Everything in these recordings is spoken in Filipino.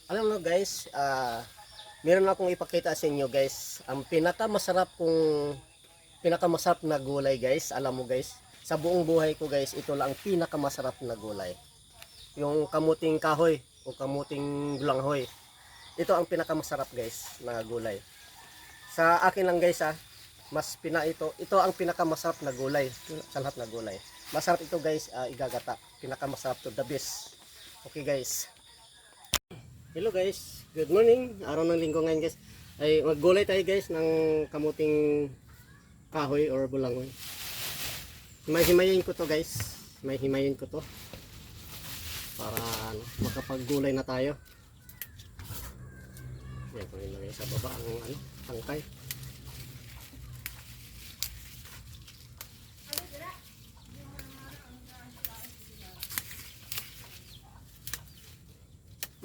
Alam mo guys, meron akong ipakita sa inyo guys. Ang pinakamasarap na gulay guys. Alam mo guys, sa buong buhay ko guys, ito lang ang pinakamasarap na gulay. Yung kamuting kahoy o kamuting bulanghoy. Ito ang pinakamasarap guys na gulay. Sa akin lang guys ito ang pinakamasarap na gulay sa lahat na gulay. Masarap ito guys, igagata. Pinakamasarap to, the best. Okay guys. Hello guys, good morning. Araw ng linggo ngayon guys. Ay maggulay tayo guys ng kamuting kahoy or bulangoy. Himayin ko to guys. Himayin ko to para makapaggulay na tayo. Yan ko nilagay sa baba ang tangkay.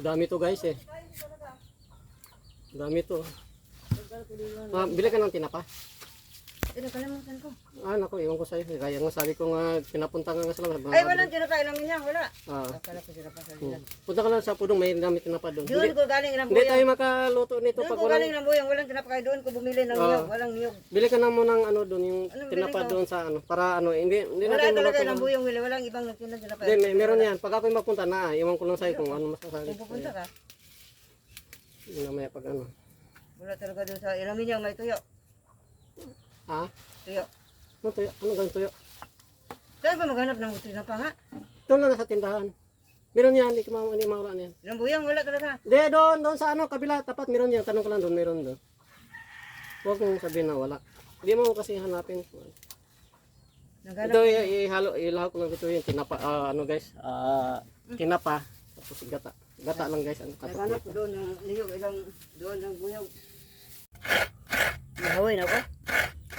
Dami to guys eh. Dami to. Bili ka ng tinapa. Nakalimutan ko. Naku, iwan ko sa'yo. Kaya nga sabi ko nga, pinapunta nga sa labas. Ay, walang tinapa. Ilang niya, wala. Akala ko tinapa sa lilan. Punta ka lang sa pudong, may dami tinapa doon. Doon ko galing ng Hindi buyong. tayo makaluto nito Doon pag ko walang... galing ng buyong. Walang tinapa kayo doon. Ko bumili ng niyog. Walang niyog. Bili ka na mo ng doon, yung Anong tinapa bili ko? doon sa para hindi Wala natin talaga maluto. ng buyong. Walang ibang nagtinda tinapa. Hindi, meron yan. Pag ako'y mapunta na, iwan ko lang sa'yo kung ano masasabi. Kung pupunta ka, Mamaya pag wala talaga doon sa ilamin niya. May tuyo. Ha? Tuyo. Ano tuyo? Ano ganun tuyo? Saan ba maghanap ng tinapa nga? Doon lang sa tindahan. Meron yan, hindi mawala na yan. Ng buyong, wala talaga. Hindi, doon sa kabila, tapat meron yan. Tanong ka lang doon, meron doon. Huwag mong sabihin na wala. Hindi mo kasi hanapin. Naghanap. Ito, ilahaw ko lang ito yung tinapa, guys, tinapa, tapos gata. Gata lang guys, Naghanap ko doon ng niyog. Ilang doon ng buyong. Mahaway na ako.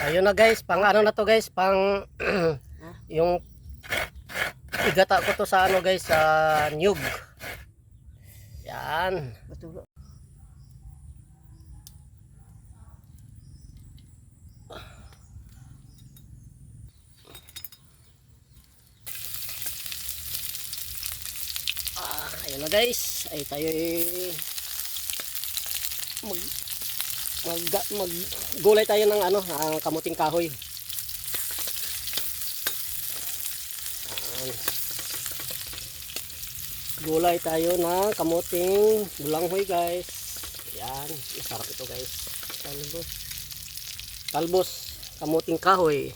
Ayun na guys, pang na to guys, pang yung igata ko to sa guys, sa nyug. Yan. Matulo. Ayun na guys, ay tayo maggulay tayo ng kamuting kahoy. Gulay tayo ng kamuting bulanghoy guys. Yan, masarap ito guys. Talbos kamuting kahoy.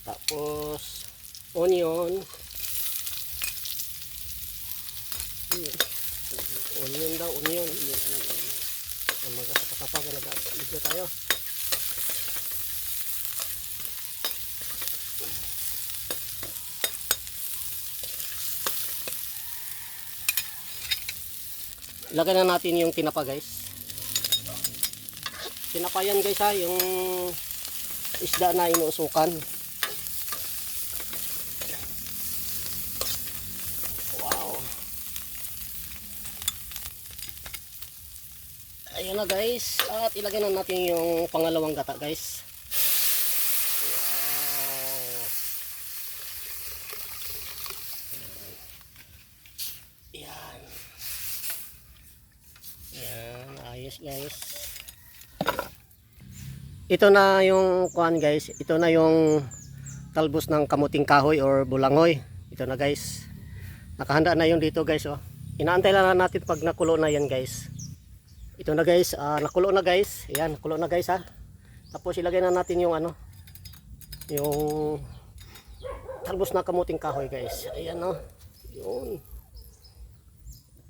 Tapos onion. Onion daw, onion. Magkakapag nag-video tayo. Ilagay na natin yung tinapa guys. Tinapa yan guys yung isda na inuusukan. Wow. Ayun na guys. At ilagay na natin yung pangalawang gata guys. Yan. Yan, ayos guys. Ito na yung kuan guys. Ito na yung talbos ng kamuting kahoy or bulangoy. Ito na guys. Nakahanda na yung dito guys oh. Inaantay lang natin pag nakulo na yan guys. Ito na guys, nakulo na guys. Ayan, nakulo na guys ha. Tapos ilagay na natin yung yung talbos na kamuting kahoy guys. Ayan oh. Yun.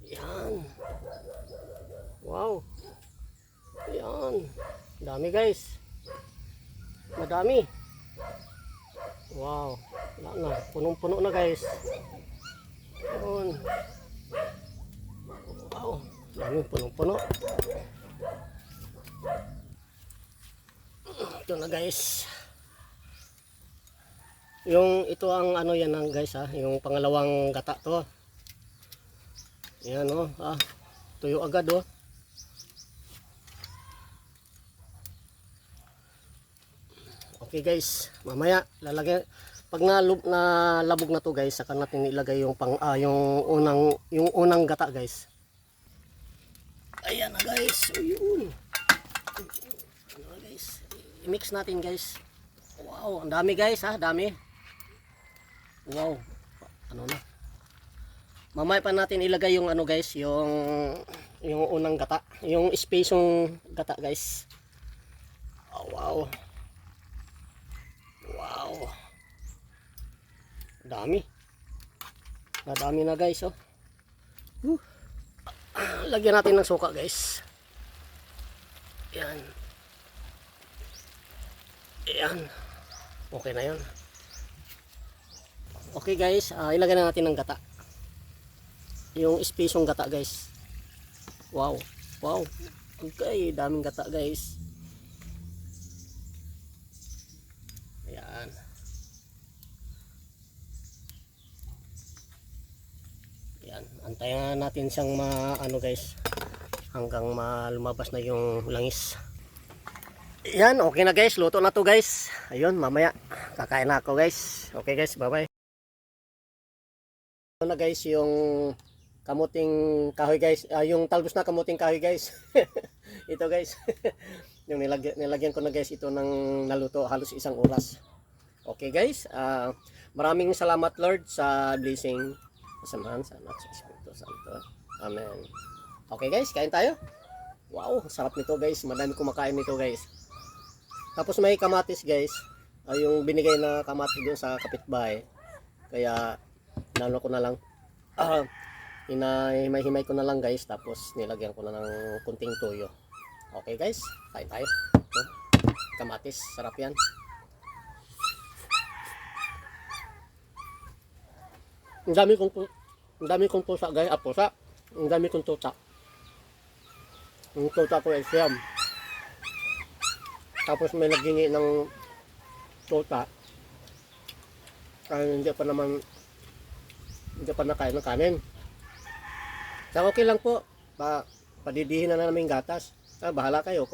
Ayan. Wow. Ayan. Dami guys. Madami. Wow. Wala na. Punong-puno na guys. Ayan. Wow. Dami, punong-puno. Ito na guys. Ito ang yan guys ha. Yung pangalawang gata to. Ayan oh. Tuyo agad oh. Okay guys, mamaya lalagay pag nalabog na to guys, saka natin ilagay yung yung unang gata guys. Ayan na guys. Ayun. Ano na guys. I-mix natin guys. Wow, ang dami guys ha, dami. Wow. Ano na. Mamaya pa natin ilagay yung ano guys, yung unang gata, yung space yung gata guys. Oh, wow. Wow. Dami. Nadami na guys oh. Lagyan natin ng suka guys. Yan. Yan. Okay na yun. Okay guys, ilagay na natin ng gata. Yung space yung gata guys. Wow. Wow. Okay, daming gata guys. Ayan. Ayan. Antayin natin siyang ano guys. Hanggang lumabas na yung langis. Ayan, okay na guys. Luto na to guys. Ayun, mamaya kakain na ako guys. Okay guys, bye bye. Ito na guys yung kamuting kahoy guys. Yung talbos na kamuting kahoy guys. Ito guys. Yung nilagyan ko na guys ito ng naluto halos 1 oras. Okay guys. Maraming salamat Lord sa blessing. Samahan sa anak sa Espiritu Santo. Amen. Okay guys, kain tayo. Wow, sarap nito guys. Madami kumakain nito guys. Tapos may kamatis guys. Yung binigay na kamatis doon sa kapitbahay. Kaya nano ko na lang. Himay-himay ko na lang guys. Tapos nilagyan ko na ng kunting toyo. Okay guys, kain tayo. Kamatis, sarap yan. Ang dami kong pusa guys. Pusa. Ang dami kong tuta. Ang tuta ko ay siyam. Tapos may naghingi ng tuta. Kaya hindi pa nakain ng kanin. So okay lang po. Padidihin na namin gatas. Bahala kayo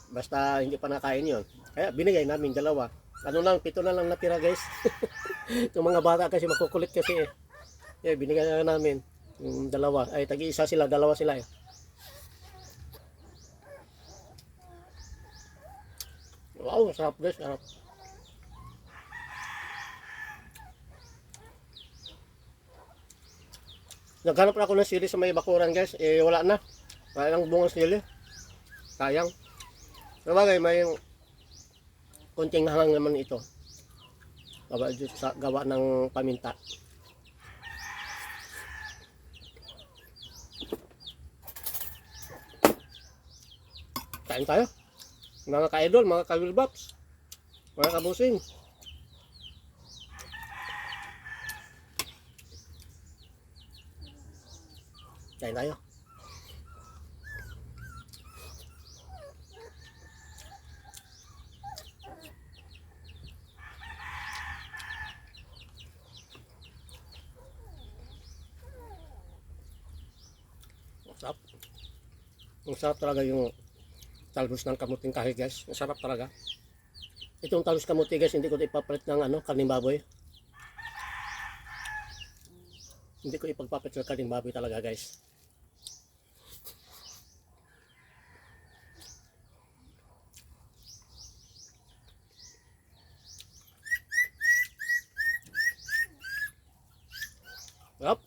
basta hindi pa nakain yon. Kaya binigay namin 2. Ano lang, 7 na lang natira guys. Yung mga bata kasi makukulit kasi binigay na namin yung 2. Ay tagi-isa sila, 2 sila eh. Wow, sarap guys, sarap. Naghanap ako ng sili sa may bakuran guys. Wala na. Wala nang bungang sili. Sayang. Sabagay, may kunting hangang naman ito. Gawa ng paminta. Kain tayo. Mga ka-idol, mga ka-wilbox, mga kabusing. Kain tayo. Masarap. Masarap talaga yung talbos ng kamuting kahoy guys. Masarap talaga. Itong talbos kamuti guys, hindi ko ipapalit ng karning baboy. Hindi ko ipagpapalit ng karning baboy talaga guys. Sarap.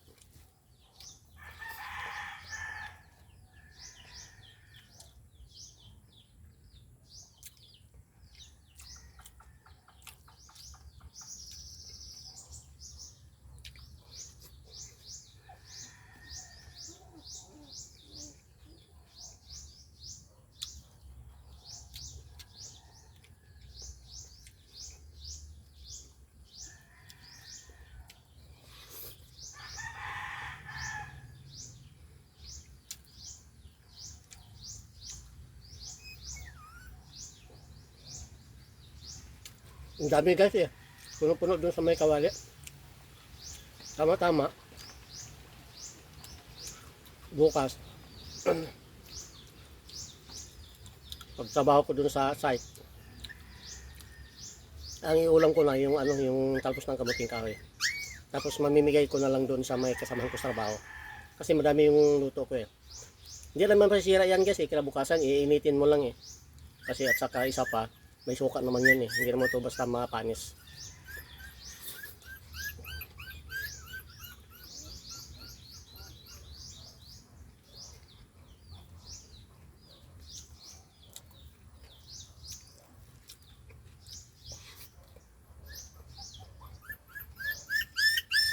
Ang dami guys eh. Puno-puno dun sa may kawali. Tama-tama. Bukas. Pagtrabaho ko dun sa site. Ang iulam ko na yung yung talpos ng kamuting kahoy. Tapos mamimigay ko na lang dun sa may kasamahan ko sa trabaho. Kasi madami yung luto ko eh. Hindi naman masisira yan guys eh. Kinabukasan, iinitin mo lang eh. Kasi at saka isa pa, may suka naman yun eh. Hindi naman ito basta mapanis.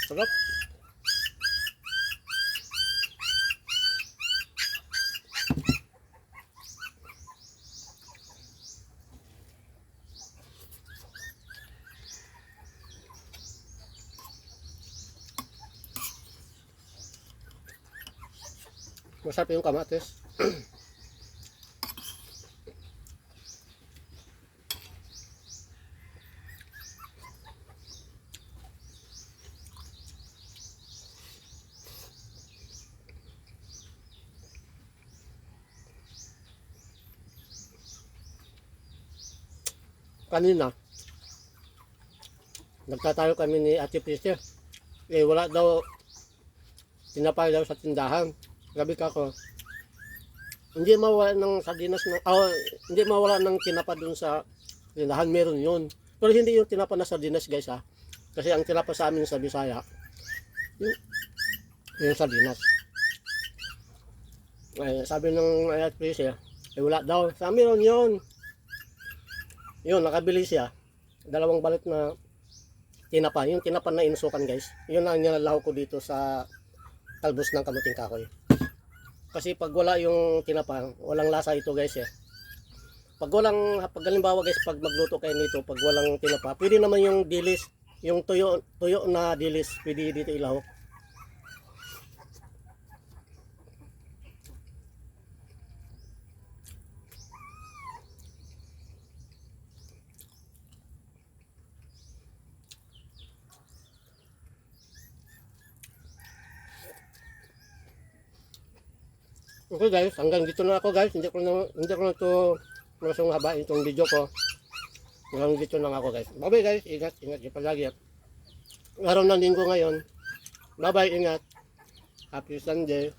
Sarap. Masarap yung kamatis. Kanina, nagtatayo kami ni Ate Priscilla. Eh, wala daw, tinapay daw sa tindahan. Gabi ka ko. Hindi mawala ng sardinas, hindi mawala ng tinapa dun sa tindahan, meron yun. Pero hindi yung tinapa na sardinas guys ha. Kasi ang tinapa sa amin sa Bisaya, yung sardinas. Ay, sabi ng Ate Priscilla, eh wala daw. Sa amin yun. Yun, nakabili siya. 2 balot na tinapa. Yung tinapa na inusukan guys. Yun ang nilalaho ko dito sa talbos ng kamuting kahoy. Kasi pag wala yung tinapa, walang lasa ito guys eh. Pag halimbawa guys, pag magluto kayo nito, pag walang tinapa, pwede naman yung dilis, yung tuyo na dilis, pwede dito ilaho. Okay guys, hanggang dito na ako guys. Hindi ko na ito masong habain itong video ko. Hanggang dito na ako guys. Bye bye guys. Ingat nyo palagi. Araw ng linggo ngayon. Bye bye, ingat. Happy Sunday.